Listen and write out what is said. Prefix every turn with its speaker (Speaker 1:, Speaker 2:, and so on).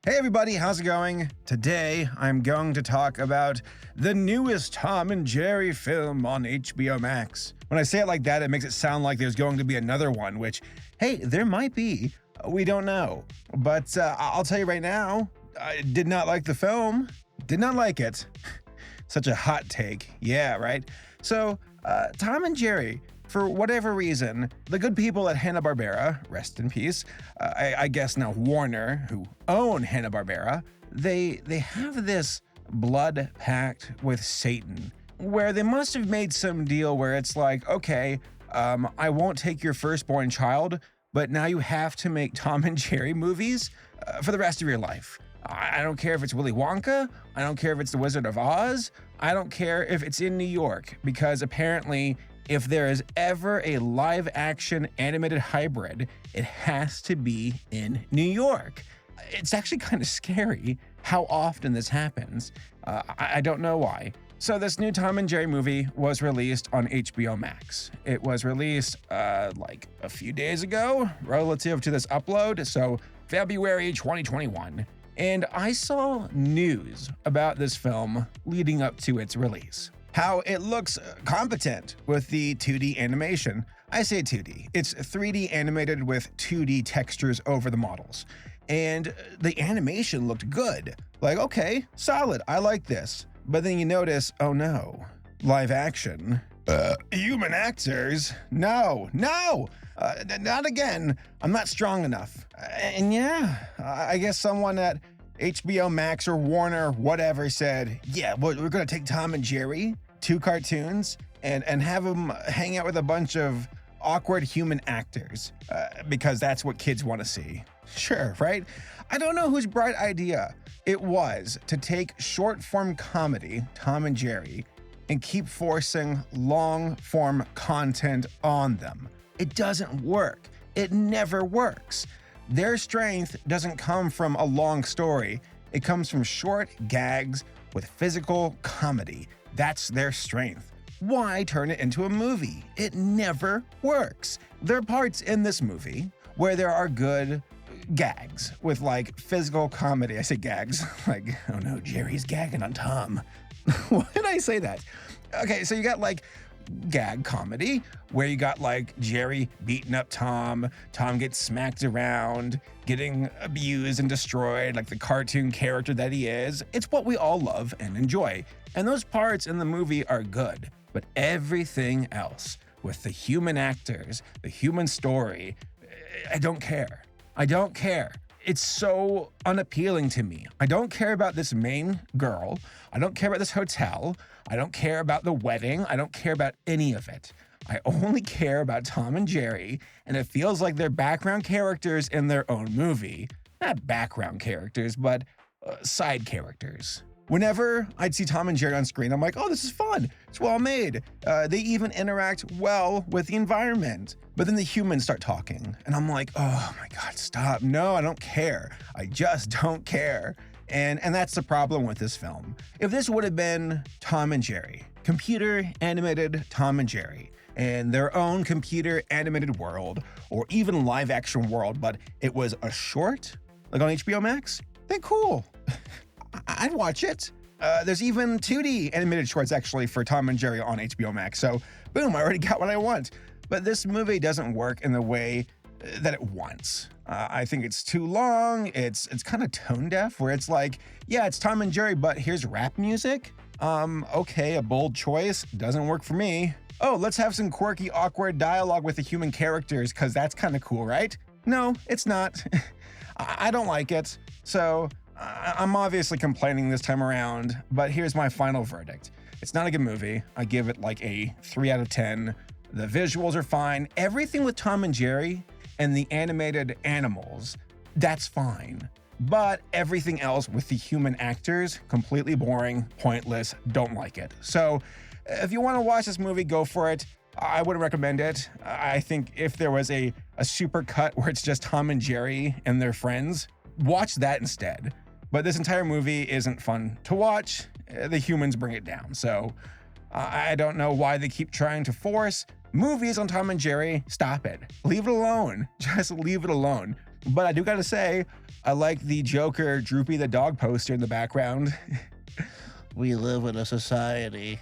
Speaker 1: Hey everybody, how's it going? Today, I'm going to talk about the newest Tom and Jerry film on HBO Max. When I say it like that, it makes it sound like there's going to be another one, which, hey, there might be. We don't know. But I'll tell you right now, I did not like the film. Did not like it. Such a hot take. Yeah, right? So, Tom and Jerry, for whatever reason, the good people at Hanna-Barbera, rest in peace, I guess now Warner, who own Hanna-Barbera, they have this blood pact with Satan, where they must have made some deal where it's like, okay, I won't take your firstborn child, but now you have to make Tom and Jerry movies for the rest of your life. I don't care if it's Willy Wonka, I don't care if it's The Wizard of Oz, I don't care if it's in New York, because apparently if there is ever a live-action animated hybrid, it has to be in New York. It's actually kind of scary how often this happens. I don't know why. So this new Tom and Jerry movie was released on HBO Max. It was released like a few days ago relative to this upload, so February 2021. And I saw news about this film leading up to its release. How it looks competent with the 2D animation. I say 2D. It's 3D animated with 2D textures over the models. And the animation looked good. Like, okay, solid, I like this. But then you notice, oh no, live action. Human actors? No, not again. I'm not strong enough. And yeah, I guess someone at HBO Max or Warner, whatever, said, yeah, we're gonna take Tom and Jerry, two cartoons, and have them hang out with a bunch of awkward human actors, because that's what kids want to see. Sure, right? I don't know whose bright idea it was to take short-form comedy, Tom and Jerry, and keep forcing long-form content on them. It doesn't work. It never works. Their strength doesn't come from a long story. It comes from short gags with physical comedy. That's their strength. Why turn it into a movie? It never works. There are parts in this movie where there are good gags with like physical comedy. I say gags, like, oh no, Jerry's gagging on Tom. Why did I say that? Okay, so you got like gag comedy where you got like Jerry beating up Tom gets smacked around, getting abused and destroyed like the cartoon character that he is. It's what we all love and enjoy. And those parts in the movie are good, but everything else with the human actors, the human story, I don't care. I don't care. It's so unappealing to me. I don't care about this main girl. I don't care about this hotel. I don't care about the wedding. I don't care about any of it. I only care about Tom and Jerry, and it feels like they're background characters in their own movie. Not background characters, but side characters. Whenever I'd see Tom and Jerry on screen, I'm like, oh, this is fun. It's well made. They even interact well with the environment. But then the humans start talking, and I'm like, oh my God, stop. No, I don't care. I just don't care. And that's the problem with this film. If this would have been Tom and Jerry, computer animated Tom and Jerry, in their own computer animated world, or even live action world, but it was a short, like on HBO Max, then cool. I'd watch it. There's even 2D animated shorts actually for Tom and Jerry on HBO Max. So boom, I already got what I want. But this movie doesn't work in the way that it wants. I think it's too long. It's kind of tone deaf where it's like, yeah, it's Tom and Jerry, but here's rap music. Okay, a bold choice. Doesn't work for me. Oh, let's have some quirky, awkward dialogue with the human characters because that's kind of cool, right? No, it's not. I don't like it. So I'm obviously complaining this time around, but here's my final verdict. It's not a good movie. I give it like a 3 out of 10. The visuals are fine. Everything with Tom and Jerry and the animated animals, that's fine. But everything else with the human actors, completely boring, pointless, don't like it. So if you want to watch this movie, go for it. I wouldn't recommend it. I think if there was a super cut where it's just Tom and Jerry and their friends, watch that instead. But this entire movie isn't fun to watch. The humans bring it down. So I don't know why they keep trying to force Movies on Tom and Jerry, stop it. Leave it alone. Just leave it alone. But I do gotta say, I like the Joker Droopy the dog poster in the background. We live in a society.